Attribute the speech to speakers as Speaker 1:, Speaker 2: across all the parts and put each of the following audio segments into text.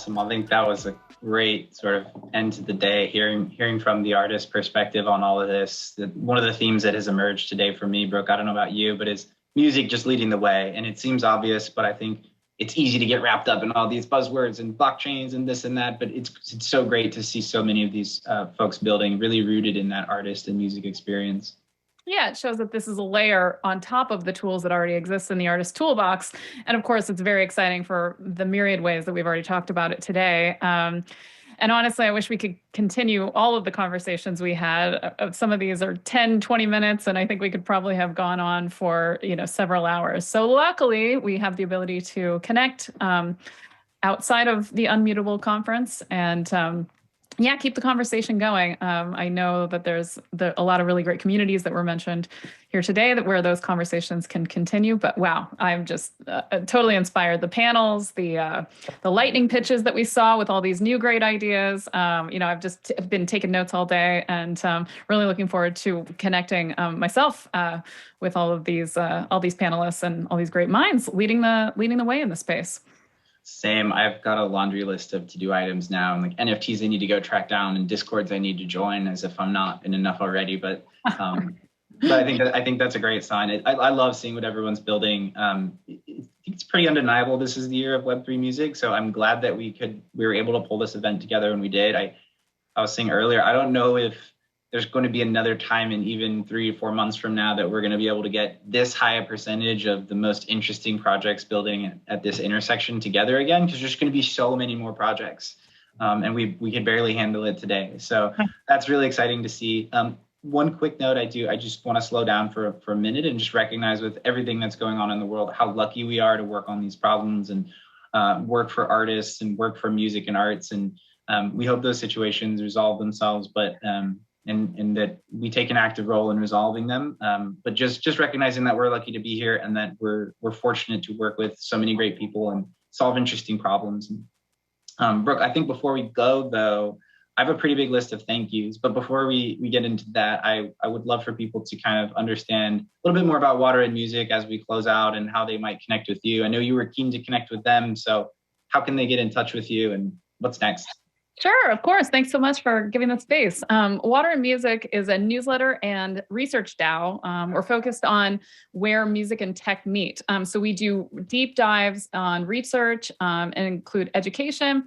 Speaker 1: awesome. I think that was a great sort of end to the day, hearing from the artist perspective on all of this. One of the themes that has emerged today for me, Brooke, I don't know about you, but is music just leading the way. And it seems obvious, but I think it's easy to get wrapped up in all these buzzwords and blockchains and this and that. But it's so great to see so many of these folks building really rooted in that artist and music experience.
Speaker 2: Yeah, it shows that this is a layer on top of the tools that already exist in the artist toolbox. And of course, it's very exciting for the myriad ways that we've already talked about it today. And honestly, I wish we could continue all of the conversations we had. Some of these are 10, 20 minutes, and I think we could probably have gone on for, several hours. So luckily, we have the ability to connect outside of the Unmuteable conference and keep the conversation going. I know that there's a lot of really great communities that were mentioned here today where those conversations can continue. But wow, I'm just totally inspired. The panels, the lightning pitches that we saw with all these new great ideas. I've just been taking notes all day and really looking forward to connecting myself with all these panelists and all these great minds leading the way in the space.
Speaker 1: Same. I've got a laundry list of to-do items now, and like NFTs I need to go track down and Discords I need to join, as if I'm not in enough already. But I think that's a great sign. I love seeing what everyone's building. It's pretty undeniable this is the year of Web3 music, so I'm glad that we were able to pull this event together when we did. I was saying earlier, I don't know if there's going to be another time in even 3 or 4 months from now that we're going to be able to get this high a percentage of the most interesting projects building at this intersection together again, because there's going to be so many more projects. And we can barely handle it today. So that's really exciting to see. One quick note, I just want to slow down for a minute and just recognize, with everything that's going on in the world, how lucky we are to work on these problems and work for artists and work for music and arts. And we hope those situations resolve themselves, but and that we take an active role in resolving them. But just recognizing that we're lucky to be here and that we're fortunate to work with so many great people and solve interesting problems. Brooke, I think before we go, though, I have a pretty big list of thank yous. But before we get into that, I would love for people to kind of understand a little bit more about Water and Music as we close out and how they might connect with you. I know you were keen to connect with them, so how can they get in touch with you and what's next?
Speaker 2: Sure, of course. Thanks so much for giving the space. Water and Music is a newsletter and research DAO. We're focused on where music and tech meet. So we do deep dives on research and include education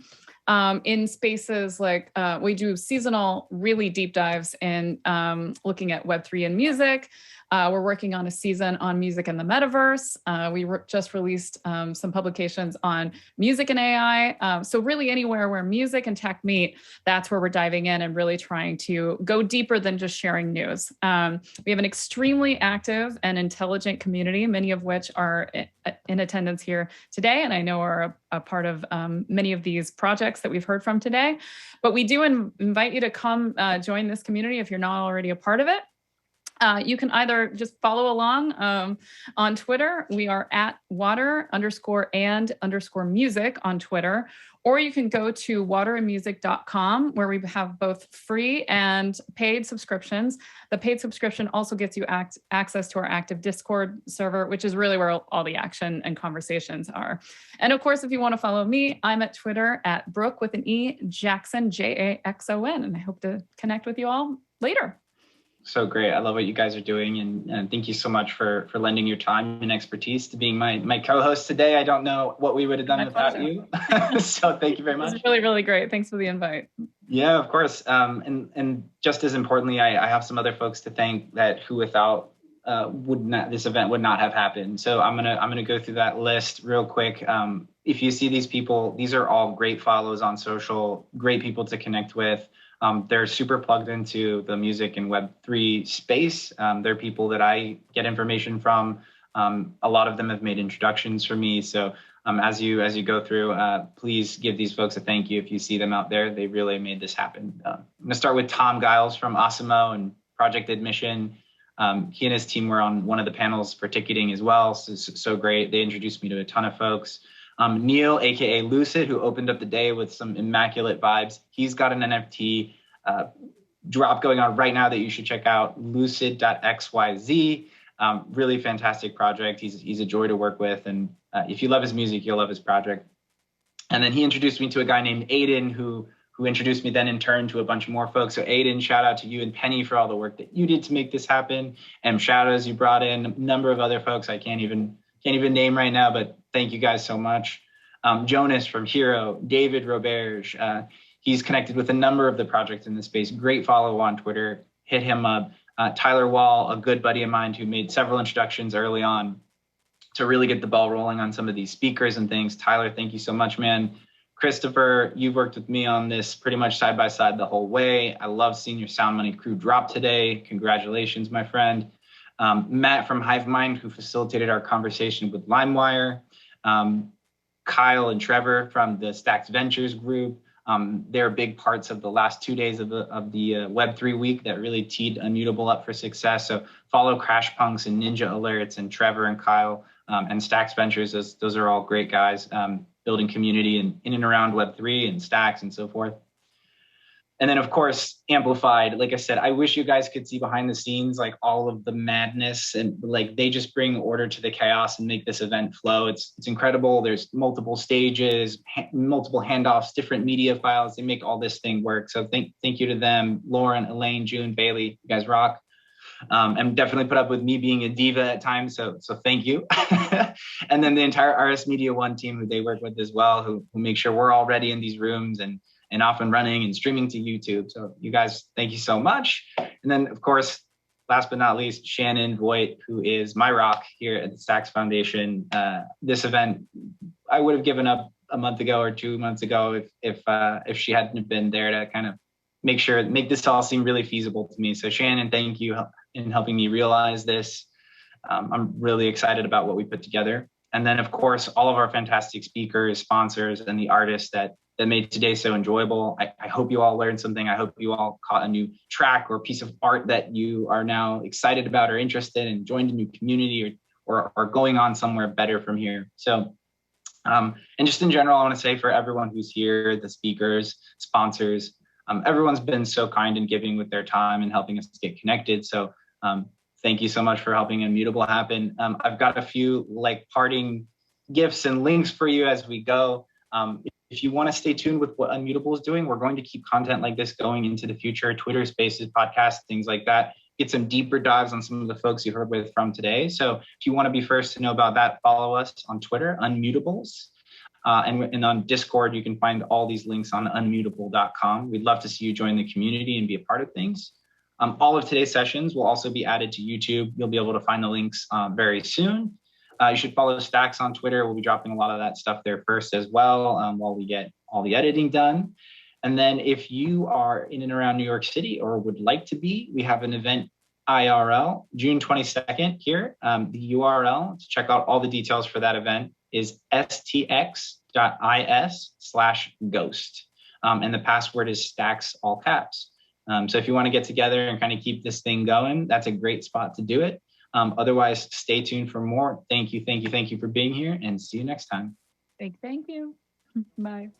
Speaker 2: in spaces like we do seasonal, really deep dives in looking at Web3 and music. We're working on a season on music and the metaverse. We just released some publications on music and AI. So really anywhere where music and tech meet, that's where we're diving in and really trying to go deeper than just sharing news. We have an extremely active and intelligent community, many of which are in attendance here today, and I know are a part of many of these projects that we've heard from today. But we do invite you to come join this community if you're not already a part of it. You can either just follow along on Twitter. We are at water_and_music on Twitter, or you can go to waterandmusic.com, where we have both free and paid subscriptions. The paid subscription also gets you access to our active Discord server, which is really where all the action and conversations are. And of course, if you want to follow me, I'm at Twitter at Brooke with an E, Jackson, Jaxon, and I hope to connect with you all later.
Speaker 1: So great. I love what you guys are doing. And thank you so much for lending your time and expertise to being my co-host today. I don't know what we would have done without you. So thank you very much.
Speaker 2: This is really, really great. Thanks for the invite.
Speaker 1: Yeah, of course. And just as importantly, I have some other folks to thank who without this event would not have happened. So I'm gonna go through that list real quick. If you see these people, these are all great follows on social, great people to connect with. They're super plugged into the music and Web3 space. They're people that I get information from. A lot of them have made introductions for me. So as you go through, please give these folks a thank you if you see them out there. They really made this happen. I'm going to start with Tom Giles from Osimo and Project Admission. He and his team were on one of the panels for ticketing as well. So great. They introduced me to a ton of folks. Neil, aka Lucid, who opened up the day with some immaculate vibes. He's got an NFT drop going on right now that you should check out, lucid.xyz. Really fantastic project. He's a joy to work with. And if you love his music, you'll love his project. And then he introduced me to a guy named Aiden who introduced me then in turn to a bunch more folks. So Aiden, shout out to you and Penny for all the work that you did to make this happen. And Shadows, you brought in a number of other folks I can't even name right now, but thank you guys so much. Jonas from Hero, David Roberge, he's connected with a number of the projects in the space. Great follow on Twitter. Hit him up. Tyler Wall, a good buddy of mine who made several introductions early on to really get the ball rolling on some of these speakers and things. Tyler, thank you so much, man. Christopher, you've worked with me on this pretty much side by side the whole way. I love seeing your Sound Money crew drop today. Congratulations, my friend. Matt from HiveMind, who facilitated our conversation with LimeWire. Kyle and Trevor from the Stacks Ventures group. They're big parts of the last 2 days of the Web3 week that really teed Unmutable up for success. So follow Crash Punks and Ninja Alerts and Trevor and Kyle and Stacks Ventures. Those are all great guys building community in and around Web3 and Stacks and so forth. And then, of course, Amplified. Like I said, I wish you guys could see behind the scenes, like all of the madness, and like they just bring order to the chaos and make this event flow. It's incredible. There's multiple stages, multiple handoffs, different media files. They make all this thing work. So thank you to them, Lauren, Elaine, June, Bailey. You guys rock. And definitely put up with me being a diva at times. So thank you. And then the entire RS Media One team who they work with as well, who make sure we're all ready in these rooms and off and running and streaming to YouTube. So you guys, thank you so much. And then, of course, last but not least, Shannon Voigt, who is my rock here at the Stacks Foundation. This event, I would have given up a month ago or 2 months ago if she hadn't been there to kind of make this all seem really feasible to me. So Shannon, thank you in helping me realize this. I'm really excited about what we put together. And then, of course, all of our fantastic speakers, sponsors, and the artists that made today so enjoyable. I hope you all learned something. I hope you all caught a new track or piece of art that you are now excited about or interested in, joined a new community or going on somewhere better from here. So, and just in general, I want to say for everyone who's here, the speakers, sponsors, everyone's been so kind and giving with their time and helping us get connected. So thank you so much for helping Unmutable happen. I've got a few parting gifts and links for you as we go. If you want to stay tuned with what Unmutable is doing, we're going to keep content like this going into the future, Twitter Spaces, podcasts, things like that. Get some deeper dives on some of the folks you heard with from today. So if you want to be first to know about that, follow us on Twitter, Unmutables. And on Discord, you can find all these links on unmutable.com. We'd love to see you join the community and be a part of things. All of today's sessions will also be added to YouTube. You'll be able to find the links very soon. You should follow Stacks on Twitter. We'll be dropping a lot of that stuff there first as well while we get all the editing done. And then if you are in and around New York City or would like to be, we have an event IRL, June 22nd here. The URL to check out all the details for that event is stx.is/ghost. And the password is Stacks, all caps. So if you want to get together and kind of keep this thing going, that's a great spot to do it. Otherwise, stay tuned for more. Thank you for being here, and see you next time.
Speaker 2: Thank you. Bye.